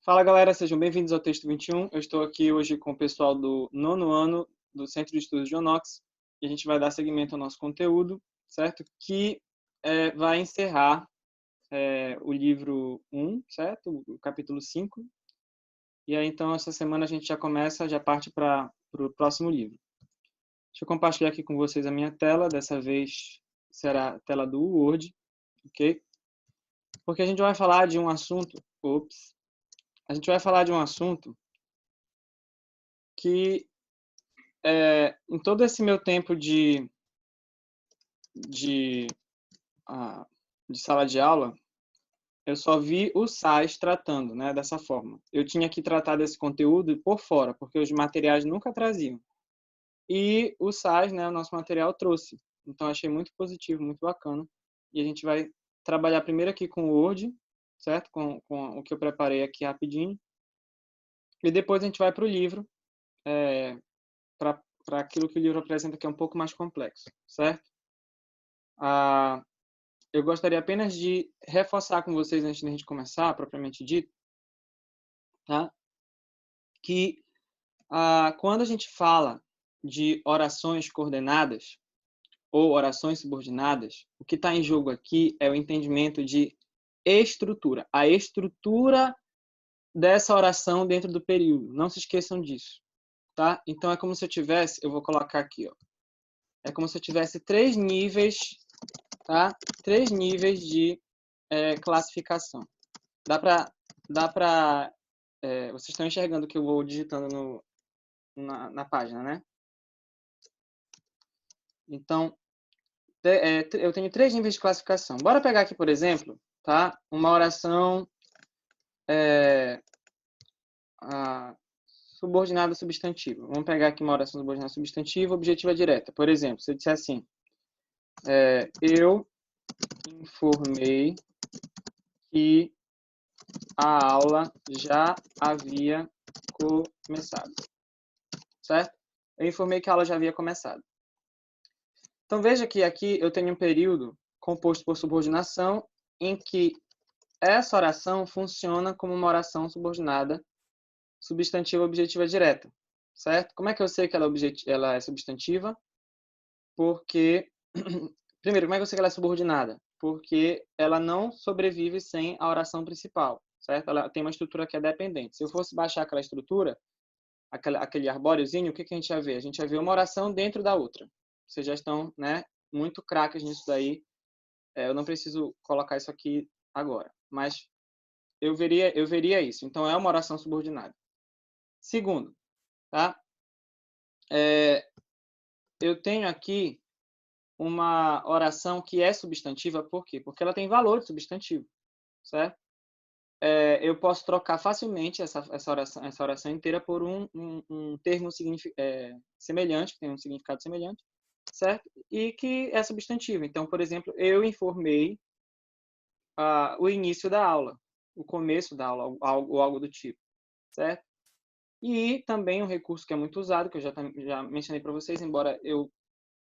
Fala galera, sejam bem-vindos ao Texto 21. Eu estou aqui hoje com o pessoal do nono ano do Centro de Estudos de Onox e a gente vai dar seguimento ao nosso conteúdo, certo? Que vai encerrar o livro 1, certo? O capítulo 5. E aí então essa semana a gente já parte para o próximo livro. Deixa eu compartilhar aqui com vocês a minha tela, dessa vez será a tela do Word, ok? Porque a gente vai falar de um assunto... A gente vai falar de um assunto que, em todo esse meu tempo de sala de aula, eu só vi o SAS tratando, né, dessa forma. Eu tinha que tratar desse conteúdo por fora, porque os materiais nunca traziam. E o SAS, né, o nosso material, trouxe. Então, achei muito positivo, muito bacana. E a gente vai trabalhar primeiro aqui com o Word, certo? Com o que eu preparei aqui rapidinho. E depois a gente vai para o livro, para aquilo que o livro apresenta, que é um pouco mais complexo, certo? Eu gostaria apenas de reforçar com vocês, antes de a gente começar, propriamente dito, tá? Que quando a gente fala de orações coordenadas ou orações subordinadas, o que está em jogo aqui é o entendimento de estrutura. A estrutura dessa oração dentro do período. Não se esqueçam disso, tá? Então, é como se eu tivesse... Eu vou colocar aqui, ó. É como se eu tivesse 3 níveis, tá? 3 níveis de classificação. Dá para vocês estão enxergando o que eu vou digitando na página, né? Então, eu tenho 3 níveis de classificação. Bora pegar aqui, por exemplo, tá? Uma oração subordinada substantiva. Vamos pegar aqui uma oração subordinada substantiva, objetiva direta. Por exemplo, se eu disser assim, eu informei que a aula já havia começado. Certo? Eu informei que a aula já havia começado. Então, veja que aqui eu tenho um período composto por subordinação em que essa oração funciona como uma oração subordinada substantiva objetiva direta. Certo? Como é que eu sei que ela é substantiva? Porque... Primeiro, como é que eu sei que ela é subordinada? Porque ela não sobrevive sem a oração principal. Certo? Ela tem uma estrutura que é dependente. Se eu fosse baixar aquela estrutura, aquele arbóreozinho, o que a gente ia ver? A gente ia ver uma oração dentro da outra. Vocês já estão, né, muito craques nisso daí. Eu não preciso colocar isso aqui agora, mas eu veria isso. Então, é uma oração subordinada. Segundo, tá? Eu tenho aqui uma oração que é substantiva, por quê? Porque ela tem valor de substantivo, certo? Eu posso trocar facilmente essa oração inteira por um termo semelhante, que tem um significado semelhante, certo? E que é substantivo. Então, por exemplo, eu informei o início da aula, o começo da aula, algo do tipo, certo? E também um recurso que é muito usado, que eu já mencionei para vocês, embora eu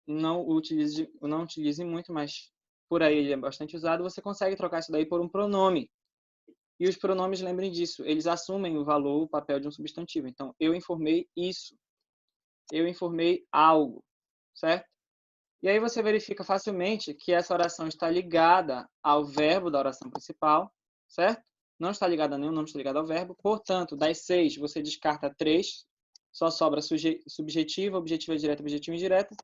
não utilize muito, mas por aí ele é bastante usado, você consegue trocar isso daí por um pronome. E os pronomes, lembrem disso, eles assumem o valor, o papel de um substantivo. Então, eu informei isso. Eu informei algo, certo? E aí você verifica facilmente que essa oração está ligada ao verbo da oração principal, certo? Não está ligada a nenhum nome, está ligada ao verbo. Portanto, das 6, você descarta 3, só sobra subjetiva, objetiva direta, objetiva indireta.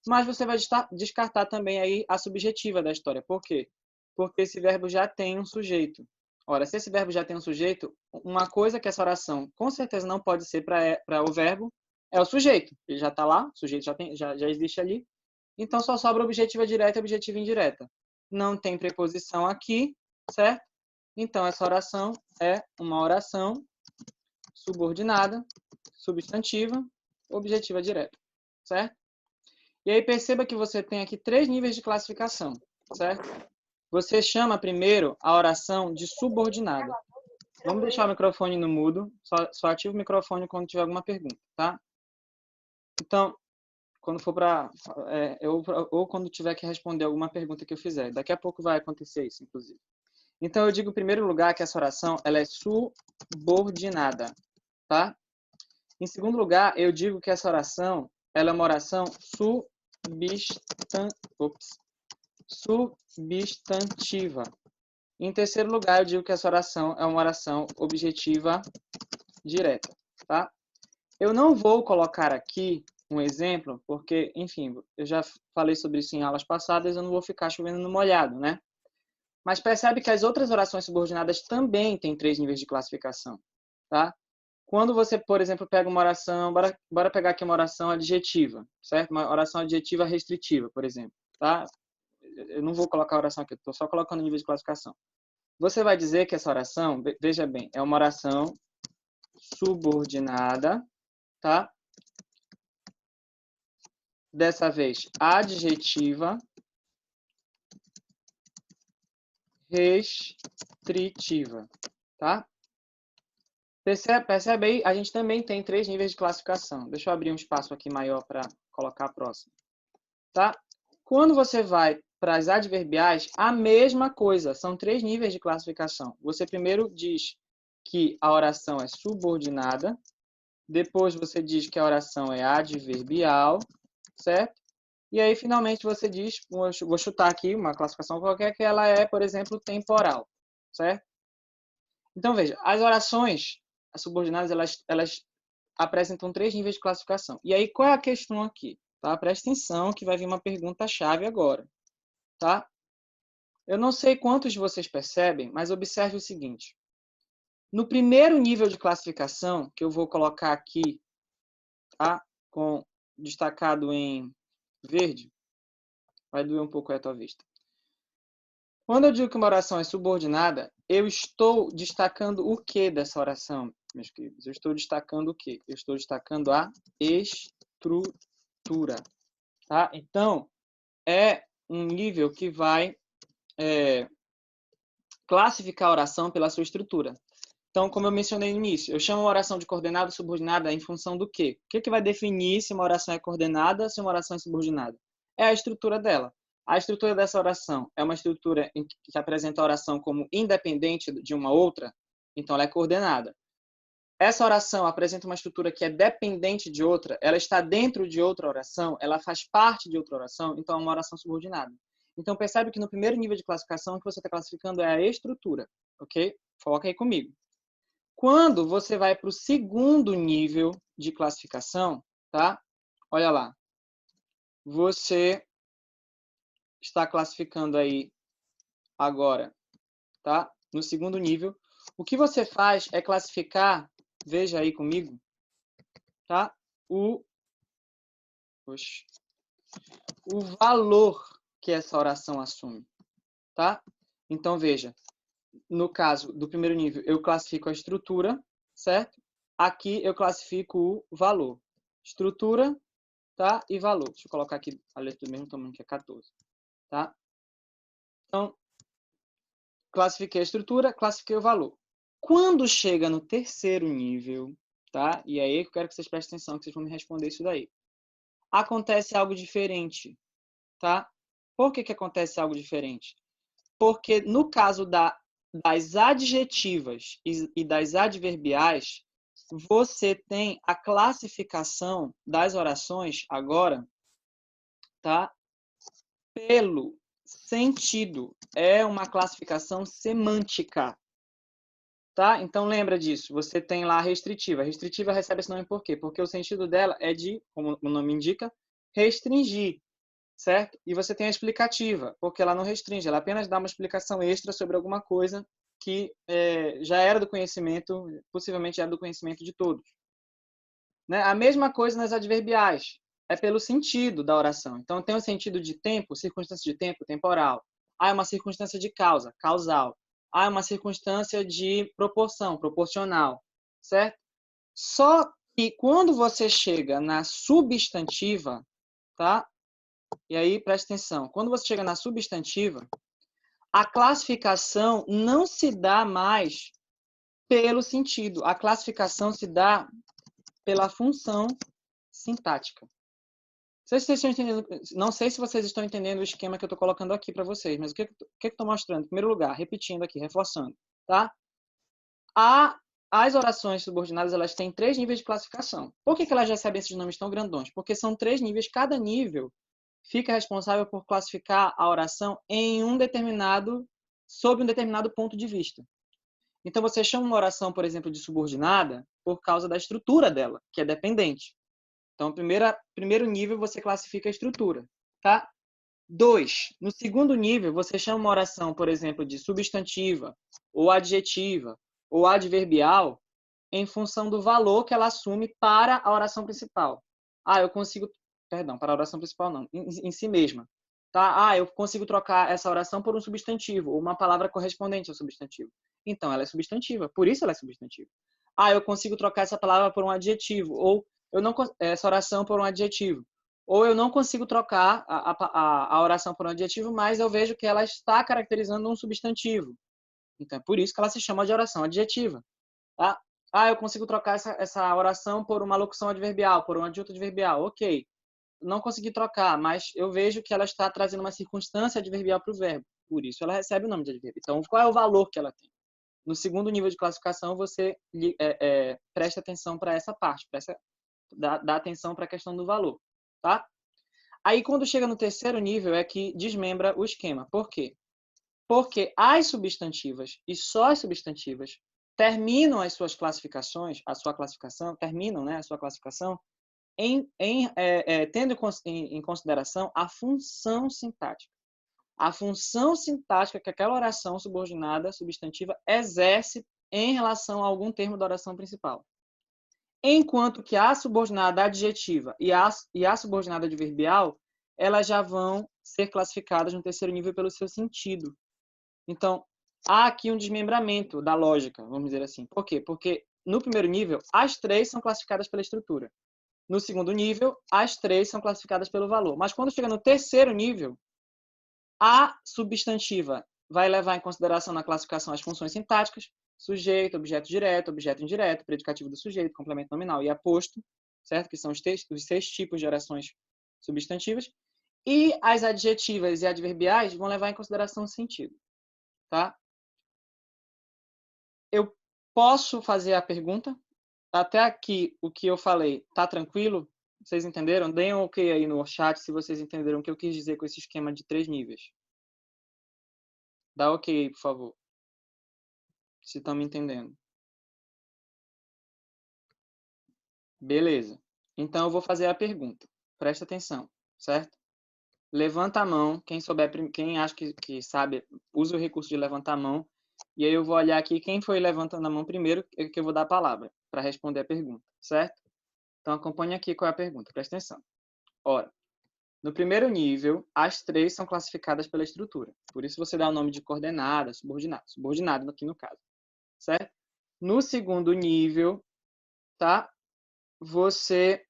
Mas você vai descartar também aí a subjetiva da história. Por quê? Porque esse verbo já tem um sujeito. Ora, se esse verbo já tem um sujeito, uma coisa que essa oração com certeza não pode ser para o verbo é o sujeito. Ele já está lá, o sujeito já existe ali. Então, só sobra objetiva direta e objetiva indireta. Não tem preposição aqui, certo? Então, essa oração é uma oração subordinada, substantiva, objetiva direta, certo? E aí, perceba que você tem aqui 3 níveis de classificação, certo? Você chama primeiro a oração de subordinada. Vamos deixar o microfone no mudo, só ativa o microfone quando tiver alguma pergunta, tá? Então, quando for ou quando tiver que responder alguma pergunta que eu fizer. Daqui a pouco vai acontecer isso, inclusive. Então, eu digo, em primeiro lugar, que essa oração ela é subordinada, tá? Em segundo lugar, eu digo que essa oração, ela é uma oração substantiva. Em terceiro lugar, eu digo que essa oração é uma oração objetiva direta, tá? Eu não vou colocar aqui um exemplo, porque, enfim, eu já falei sobre isso em aulas passadas, eu não vou ficar chovendo no molhado, né? Mas percebe que as outras orações subordinadas também têm 3 níveis de classificação, tá? Quando você, por exemplo, pega uma oração, bora pegar aqui uma oração adjetiva, certo? Uma oração adjetiva restritiva, por exemplo, tá? Eu não vou colocar a oração aqui, estou só colocando o nível de classificação. Você vai dizer que essa oração, veja bem, é uma oração subordinada, tá? Dessa vez, adjetiva restritiva, tá? Percebe aí? A gente também tem 3 níveis de classificação. Deixa eu abrir um espaço aqui maior para colocar a próxima, tá? Quando você vai para as adverbiais, a mesma coisa. São 3 níveis de classificação. Você primeiro diz que a oração é subordinada, depois você diz que a oração é adverbial, certo? E aí, finalmente, você diz, vou chutar aqui uma classificação qualquer, que ela é, por exemplo, temporal, certo? Então, veja, as orações as subordinadas, elas apresentam 3 níveis de classificação. E aí, qual é a questão aqui? Tá? Presta atenção que vai vir uma pergunta-chave agora, tá? Eu não sei quantos de vocês percebem, mas observe o seguinte. No primeiro nível de classificação, que eu vou colocar aqui, tá? Destacado em verde, vai doer um pouco a tua vista. Quando eu digo que uma oração é subordinada, eu estou destacando o que dessa oração, meus queridos? Eu estou destacando o quê? Eu estou destacando a estrutura, tá? Então, é um nível que vai classificar a oração pela sua estrutura. Então, como eu mencionei no início, eu chamo uma oração de coordenada subordinada em função do quê? O que vai definir se uma oração é coordenada, se uma oração é subordinada? É a estrutura dela. A estrutura dessa oração é uma estrutura que apresenta a oração como independente de uma outra, então ela é coordenada. Essa oração apresenta uma estrutura que é dependente de outra, ela está dentro de outra oração, ela faz parte de outra oração, então é uma oração subordinada. Então percebe que no primeiro nível de classificação o que você está classificando é a estrutura, ok? Foca aí comigo. Quando você vai para o segundo nível de classificação, tá? Olha lá. Você está classificando aí agora, tá? No segundo nível. O que você faz é classificar, veja aí comigo, tá? O valor que essa oração assume, tá? Então, veja. No caso do primeiro nível, eu classifico a estrutura, certo? Aqui eu classifico o valor. Estrutura, tá? E valor. Deixa eu colocar aqui a letra do mesmo tamanho que é 14, tá? Então, classifiquei a estrutura, classifiquei o valor. Quando chega no terceiro nível, tá? E aí eu quero que vocês prestem atenção, que vocês vão me responder isso daí. Acontece algo diferente, tá? Por que acontece algo diferente? Porque no caso das adjetivas e das adverbiais, você tem a classificação das orações agora, tá? Pelo sentido. É uma classificação semântica, tá? Então lembra disso. Você tem lá a restritiva. A restritiva recebe esse nome por quê? Porque o sentido dela é de, como o nome indica, restringir, certo? E você tem a explicativa, porque ela não restringe, ela apenas dá uma explicação extra sobre alguma coisa que já era do conhecimento, possivelmente era do conhecimento de todos. Né? A mesma coisa nas adverbiais, é pelo sentido da oração. Então, tem o sentido de tempo, circunstância de tempo, temporal. É uma circunstância de causa, causal. É uma circunstância de proporção, proporcional, certo? Só que quando você chega na substantiva, tá? E aí, presta atenção. Quando você chega na substantiva, a classificação não se dá mais pelo sentido. A classificação se dá pela função sintática. Não sei se vocês estão entendendo o esquema que eu estou colocando aqui para vocês, mas o que eu estou mostrando? Em primeiro lugar, repetindo aqui, reforçando, tá? A as orações subordinadas, elas têm 3 níveis de classificação. Por que elas recebem esses nomes tão grandões? Porque são 3 níveis, cada nível fica responsável por classificar a oração sob um determinado ponto de vista. Então, você chama uma oração, por exemplo, de subordinada por causa da estrutura dela, que é dependente. Então, primeiro nível, você classifica a estrutura. Tá? 2. No segundo nível, você chama uma oração, por exemplo, de substantiva, ou adjetiva, ou adverbial, em função do valor que ela assume para a oração principal. Eu consigo... Perdão, para a oração principal não, em si mesma. Tá? Eu consigo trocar essa oração por um substantivo, ou uma palavra correspondente ao substantivo. Então, ela é substantiva, por isso ela é substantiva. Eu consigo trocar essa palavra por um adjetivo, ou essa oração por um adjetivo. Ou eu não consigo trocar a oração por um adjetivo, mas eu vejo que ela está caracterizando um substantivo. Então, é por isso que ela se chama de oração adjetiva. Tá? Eu consigo trocar essa oração por uma locução adverbial, por um adjunto adverbial. Ok. Não consegui trocar, mas eu vejo que ela está trazendo uma circunstância adverbial para o verbo. Por isso ela recebe o nome de advérbio. Então, qual é o valor que ela tem? No segundo nível de classificação, você presta atenção para essa parte, dá atenção para a questão do valor. Tá? Aí, quando chega no terceiro nível, é que desmembra o esquema. Por quê? Porque as substantivas e só as substantivas terminam as suas classificações, terminam a sua classificação tendo em consideração a função sintática. A função sintática que aquela oração subordinada, substantiva, exerce em relação a algum termo da oração principal. Enquanto que a subordinada adjetiva e a subordinada adverbial, elas já vão ser classificadas no terceiro nível pelo seu sentido. Então, há aqui um desmembramento da lógica, vamos dizer assim. Por quê? Porque no primeiro nível, as 3 são classificadas pela estrutura. No segundo nível, as 3 são classificadas pelo valor. Mas quando chega no terceiro nível, a substantiva vai levar em consideração na classificação as funções sintáticas, sujeito, objeto direto, objeto indireto, predicativo do sujeito, complemento nominal e aposto, certo? Que são os 6 tipos de orações substantivas. E as adjetivas e adverbiais vão levar em consideração o sentido. Tá? Eu posso fazer a pergunta? Até aqui, o que eu falei, tá tranquilo? Vocês entenderam? Deem um ok aí no chat se vocês entenderam o que eu quis dizer com esse esquema de 3 níveis. Dá ok aí, por favor. Se estão me entendendo. Beleza. Então, eu vou fazer a pergunta. Presta atenção, certo? Levanta a mão. Quem souber, quem acha que sabe, usa o recurso de levantar a mão. E aí eu vou olhar aqui quem foi levantando a mão primeiro, que eu vou dar a palavra para responder a pergunta, certo? Então, acompanhe aqui qual é a pergunta. Presta atenção. Ora, no primeiro nível, as 3 são classificadas pela estrutura. Por isso você dá o nome de coordenada, subordinada. Subordinado aqui no caso, certo? No segundo nível, tá? Você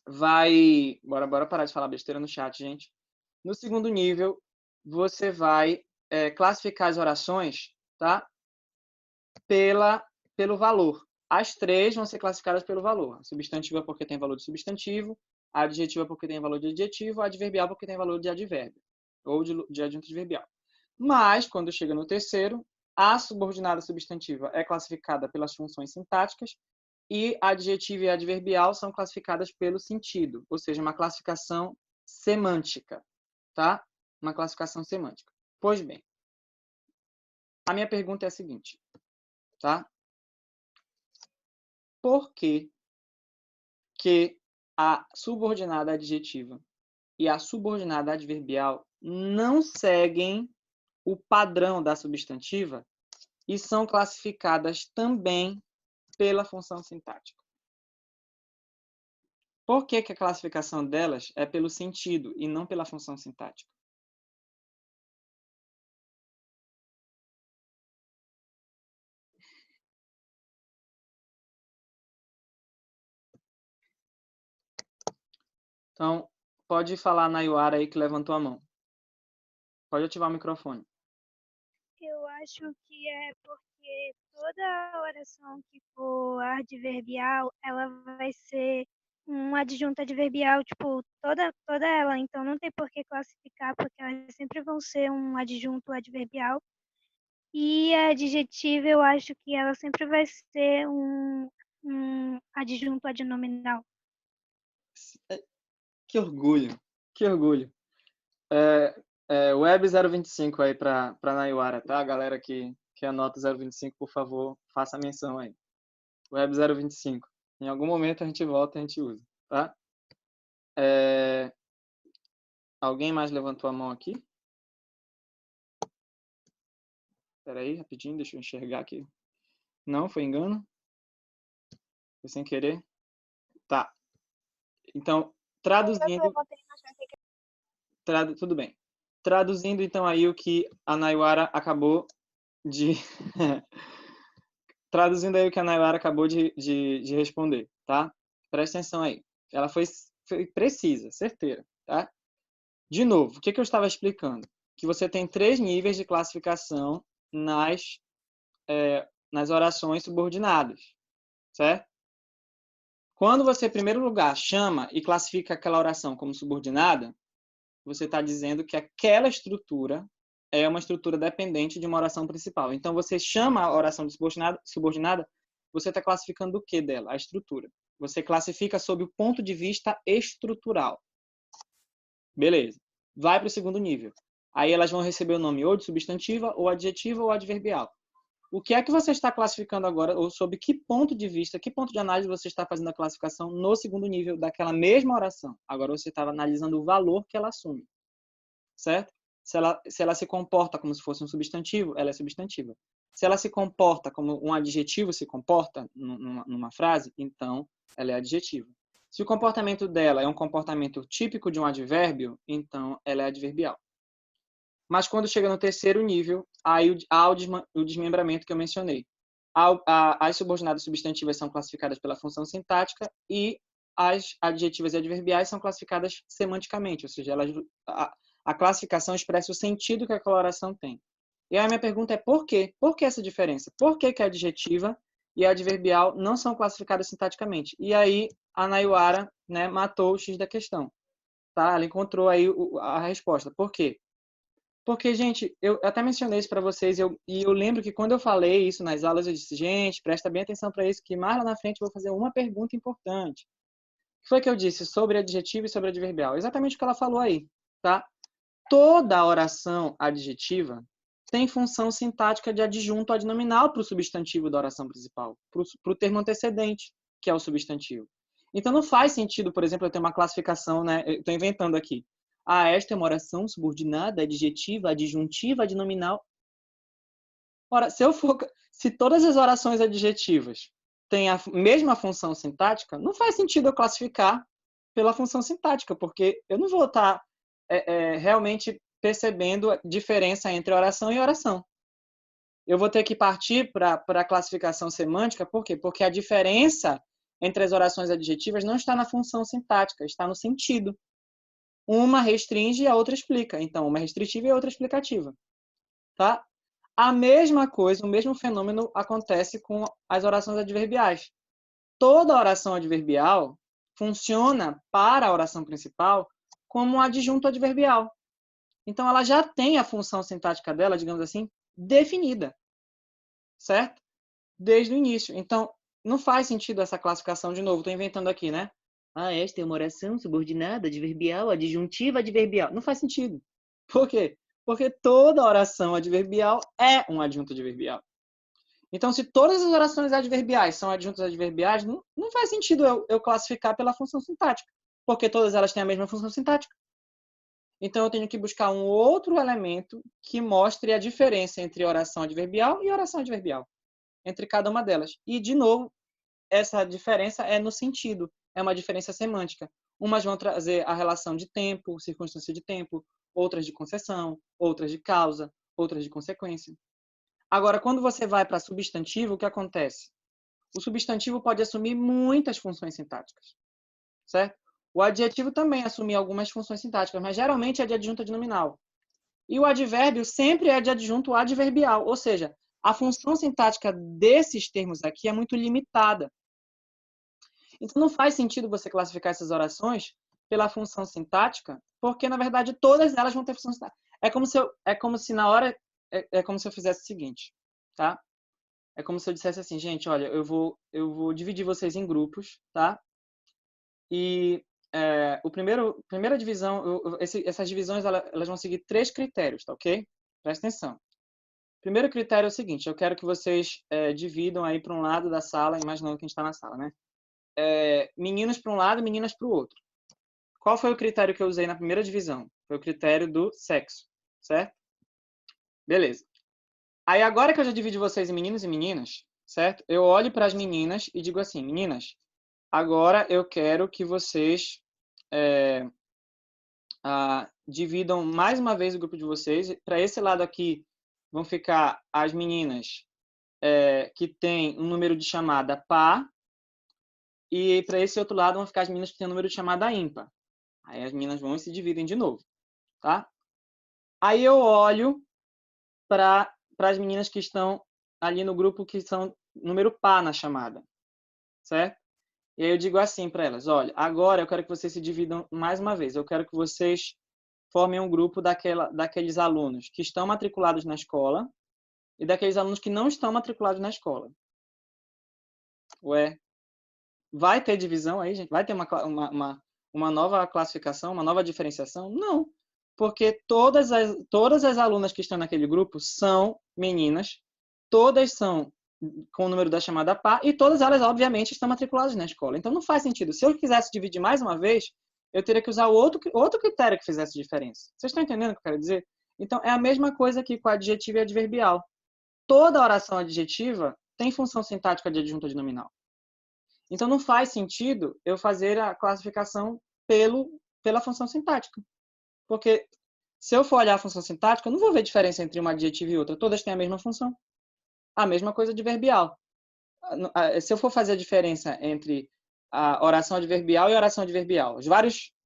vai... Bora parar de falar besteira no chat, gente. No segundo nível, você vai classificar as orações, tá? Pelo valor. As 3 vão ser classificadas pelo valor. A substantiva porque tem valor de substantivo, a adjetiva porque tem valor de adjetivo, a adverbial porque tem valor de advérbio, ou de adjunto adverbial. Mas, quando chega no terceiro, a subordinada substantiva é classificada pelas funções sintáticas e a adjetiva e a adverbial são classificadas pelo sentido, ou seja, uma classificação semântica, tá? Uma classificação semântica. Pois bem, a minha pergunta é a seguinte, tá? Por que a subordinada adjetiva e a subordinada adverbial não seguem o padrão da substantiva e são classificadas também pela função sintática? Por que a classificação delas é pelo sentido e não pela função sintática? Então, pode falar na Nayuara aí que levantou a mão. Pode ativar o microfone. Eu acho que é porque toda oração que for adverbial, ela vai ser um adjunto adverbial, tipo, toda ela. Então não tem por que classificar, porque elas sempre vão ser um adjunto adverbial. E a adjetiva, eu acho que ela sempre vai ser um adjunto adnominal. Que orgulho, que orgulho. Web 025 aí para Nayuara, tá? Galera que anota 025, por favor, faça a menção aí. Web 025. Em algum momento a gente volta e a gente usa, tá? Alguém mais levantou a mão aqui? Espera aí, rapidinho, deixa eu enxergar aqui. Não, foi engano? Foi sem querer? Tá. Então, traduzindo... Tudo bem. Traduzindo, então, aí o que a Nayuara acabou de... Traduzindo aí o que a Nayuara acabou de responder, tá? Presta atenção aí. Ela foi precisa, certeira, tá? De novo, o que eu estava explicando? Que você tem 3 níveis de classificação nas orações subordinadas, certo? Quando você, em primeiro lugar, chama e classifica aquela oração como subordinada, você está dizendo que aquela estrutura é uma estrutura dependente de uma oração principal. Então, você chama a oração de subordinada, você está classificando o que dela? A estrutura. Você classifica sob o ponto de vista estrutural. Beleza. Vai para o segundo nível. Aí elas vão receber o nome ou de substantiva, ou adjetiva, ou adverbial. O que é que você está classificando agora, ou sob que ponto de vista, que ponto de análise você está fazendo a classificação no segundo nível daquela mesma oração? Agora você está analisando o valor que ela assume, certo? Se ela se comporta como se fosse um substantivo, ela é substantiva. Se ela se comporta como um adjetivo se comporta numa frase, então ela é adjetiva. Se o comportamento dela é um comportamento típico de um advérbio, então ela é adverbial. Mas quando chega no terceiro nível, aí há o desmembramento que eu mencionei. As subordinadas substantivas são classificadas pela função sintática e as adjetivas e adverbiais são classificadas semanticamente, ou seja, a classificação expressa o sentido que aquela oração tem. E aí a minha pergunta é por quê? Por que essa diferença? Por que a adjetiva e a adverbial não são classificadas sintaticamente? E aí a Nayuara, né, matou o X da questão. Tá? Ela encontrou aí a resposta. Por quê? Porque, gente, eu até mencionei isso para vocês, e eu lembro que quando eu falei isso nas aulas, eu disse, gente, presta bem atenção para isso, que mais lá na frente eu vou fazer uma pergunta importante. O que foi que eu disse sobre adjetivo e sobre adverbial? Exatamente o que ela falou aí, tá? Toda oração adjetiva tem função sintática de adjunto adnominal para o substantivo da oração principal, para o termo antecedente, que é o substantivo. Então, não faz sentido, por exemplo, eu ter uma classificação, né? Eu estou inventando aqui. Esta é uma oração subordinada, adjetiva, adjuntiva, adnominal. Ora, se todas as orações adjetivas têm a mesma função sintática, não faz sentido eu classificar pela função sintática, porque eu não vou estar realmente percebendo a diferença entre oração e oração. Eu vou ter que partir para a classificação semântica, por quê? Porque a diferença entre as orações adjetivas não está na função sintática, está no sentido. Uma restringe e a outra explica. Então, uma restritiva e a outra explicativa. Tá? A mesma coisa, o mesmo fenômeno acontece com as orações adverbiais. Toda oração adverbial funciona para a oração principal como um adjunto adverbial. Então, ela já tem a função sintática dela, digamos assim, definida. Certo? Desde o início. Então, não faz sentido essa classificação de novo. Estou inventando aqui, né? Esta é uma oração subordinada, adverbial, adjuntiva, adverbial. Não faz sentido. Por quê? Porque toda oração adverbial é um adjunto adverbial. Então, se todas as orações adverbiais são adjuntos adverbiais, não faz sentido eu classificar pela função sintática, porque todas elas têm a mesma função sintática. Então, eu tenho que buscar um outro elemento que mostre a diferença entre oração adverbial e oração adverbial, entre cada uma delas. E, de novo, essa diferença é no sentido, é uma diferença semântica. Umas vão trazer a relação de tempo, circunstância de tempo, outras de concessão, outras de causa, outras de consequência. Agora, quando você vai para substantivo, o que acontece? O substantivo pode assumir muitas funções sintáticas, certo? O adjetivo também assume algumas funções sintáticas, mas geralmente é de adjunto adnominal. E o advérbio sempre é de adjunto adverbial, ou seja, a função sintática desses termos aqui é muito limitada. Então, não faz sentido você classificar essas orações pela função sintática, porque, na verdade, todas elas vão ter função sintática. É como se na hora é como se eu fizesse o seguinte, tá? É como se eu dissesse assim, gente, olha, eu vou dividir vocês em grupos, tá? E primeira divisão, essas divisões, elas vão seguir 3 critérios, tá ok? Presta atenção. Primeiro critério é o seguinte, eu quero que vocês dividam aí para um lado da sala, imaginando que a gente está na sala, né? Meninos para um lado e meninas para o outro. Qual foi o critério que eu usei na primeira divisão? Foi o critério do sexo, certo? Beleza. Aí agora que eu já dividi vocês em meninos e meninas, certo? Eu olho para as meninas e digo assim, meninas, agora eu quero que vocês dividam mais uma vez o grupo de vocês. Para esse lado aqui vão ficar as meninas que têm um número de chamada par, e para esse outro lado vão ficar as meninas que têm um número de chamada ímpar. Aí as meninas vão e se dividem de novo, tá? Aí eu olho para as meninas que estão ali no grupo que são número par na chamada, certo? E aí eu digo assim para elas, olha, agora eu quero que vocês se dividam mais uma vez. Eu quero que vocês formem um grupo daqueles alunos que estão matriculados na escola e daqueles alunos que não estão matriculados na escola. Ué, vai ter divisão aí, gente? Vai ter uma nova classificação, uma nova diferenciação? Não, porque todas as alunas que estão naquele grupo são meninas, todas são com o número da chamada par e todas elas, obviamente, estão matriculadas na escola. Então, não faz sentido. Se eu quisesse dividir mais uma vez, eu teria que usar outro critério que fizesse diferença. Vocês estão entendendo o que eu quero dizer? Então, é a mesma coisa aqui com adjetivo e adverbial. Toda oração adjetiva tem função sintática de adjunta de nominal. Então, não faz sentido eu fazer a classificação pela função sintática. Porque se eu for olhar a função sintática, eu não vou ver diferença entre uma adjetiva e outra. Todas têm a mesma função. A mesma coisa adverbial. Se eu for fazer a diferença entre a oração adverbial e a oração adverbial,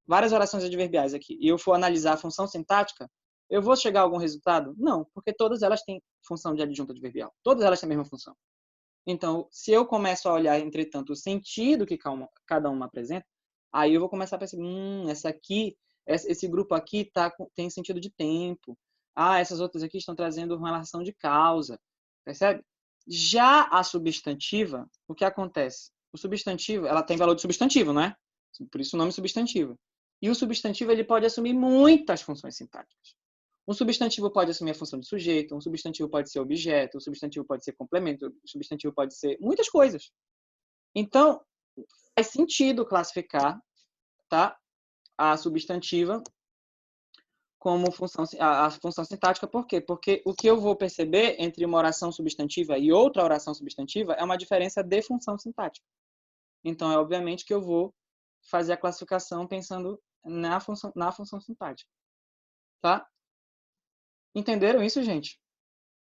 várias orações adverbiais aqui, e eu for analisar a função sintática, eu vou chegar a algum resultado? Não, porque todas elas têm função de adjunta adverbial. Todas elas têm a mesma função. Então, se eu começo a olhar, entretanto, o sentido que cada uma apresenta, aí eu vou começar a perceber, esse grupo aqui tem sentido de tempo. Essas outras aqui estão trazendo uma relação de causa. Percebe? Já a substantiva, o que acontece? O substantivo, ela tem valor de substantivo, não é? Por isso o nome substantivo. E o substantivo, ele pode assumir muitas funções sintáticas. Um substantivo pode assumir a função de sujeito, um substantivo pode ser objeto, um substantivo pode ser complemento, um substantivo pode ser muitas coisas. Então, faz sentido classificar, tá, a substantiva como a função sintática. Por quê? Porque o que eu vou perceber entre uma oração substantiva e outra oração substantiva é uma diferença de função sintática. Então, é obviamente que eu vou fazer a classificação pensando na função sintática. Tá? Entenderam isso, gente?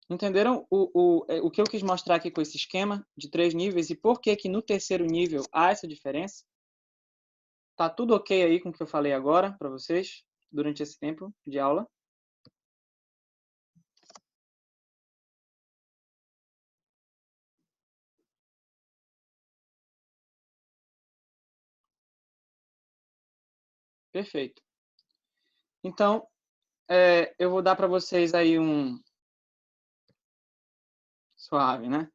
Entenderam o que eu quis mostrar aqui com esse esquema de 3 níveis e por que no terceiro nível há essa diferença? Tá tudo ok aí com o que eu falei agora para vocês durante esse tempo de aula? Perfeito. Então, eu vou dar para vocês aí suave, né?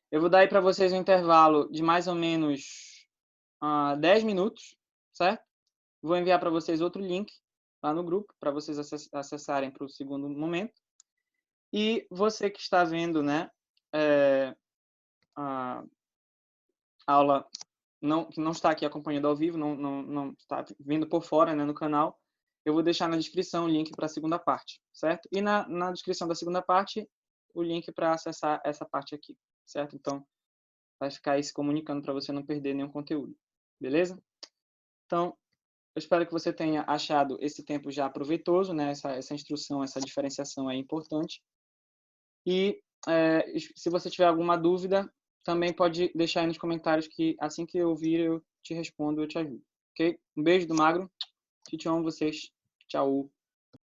Eu vou dar aí para vocês um intervalo de mais ou menos 10 minutos, certo? Vou enviar para vocês outro link lá no grupo, para vocês acessarem para o segundo momento. E você que está vendo, né, a aula, que não está aqui acompanhando ao vivo, não está vindo por fora, né, no canal, eu vou deixar na descrição o link para a segunda parte, certo? E na descrição da segunda parte, o link para acessar essa parte aqui, certo? Então, vai ficar aí se comunicando para você não perder nenhum conteúdo, beleza? Então, eu espero que você tenha achado esse tempo já proveitoso, né? Essa instrução, essa diferenciação é importante. E se você tiver alguma dúvida, também pode deixar aí nos comentários que assim que eu ouvir eu te respondo, eu te ajudo, ok? Um beijo do Magro, te amo vocês, tchau!